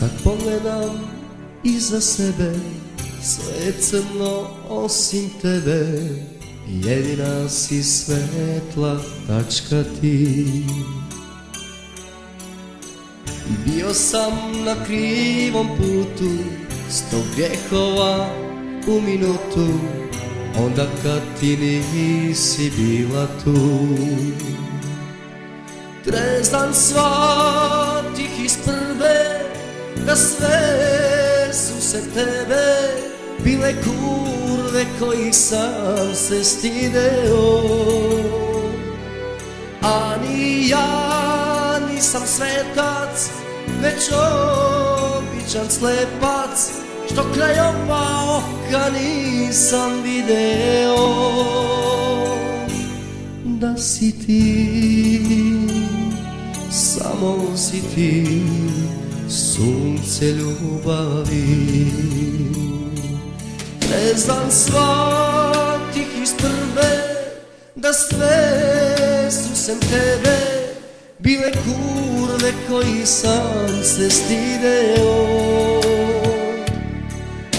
Kad pogledam iza sebe, sve je crno osim tebe, jedina si svetla tačka ti. Bio sam na krivom putu, 100 grehova u minutu, onda kad ti nisi bila tu. Trezan shvatih iz prve, da sve su se tebe bile kurve kojih sam se stideo. A ni ja nisam svetac, već običan slepac, što kraj oba oka nisam video. Da si ti, samo si ti, sunce ljubavi. Ne znam shvatih iz prve, da sve su sem tebe bile kurve koji sam se stideo.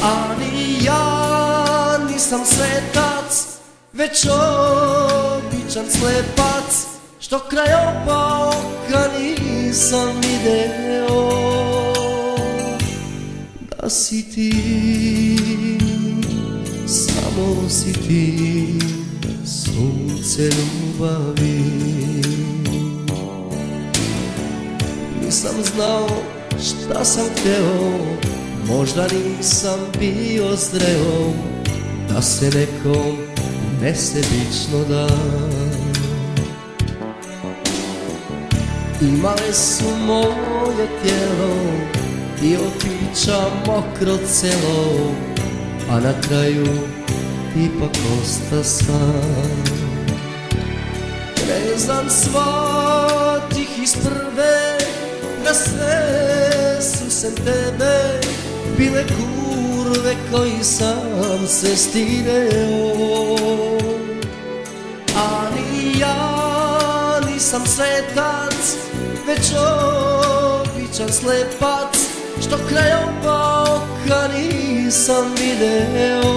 A ni ja nisam svetac, već običan slepac, što kraj oba oka nisam video. Da si ti, samo si ti, sunce ljubavi. Nisam znao šta sam hteo, možda nisam bio zreo, da se nekom nesebično da. Imale su moje tijelo i otića mokro celo, a na kraju ipak osta sam. Ne znam shvatih iz prve, da sve su sem tebe bile kurve koji sam se stideo. A ni ja nisam svetac, već običan slepac, što kraj oba oka nisam video.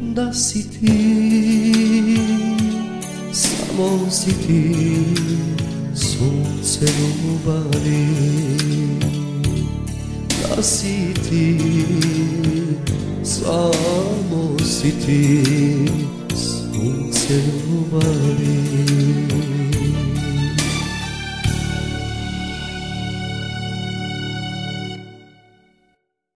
Da si ti, samo si ti, sunce ljubavi. Da si ti, samo si ti, sunce ljubavi.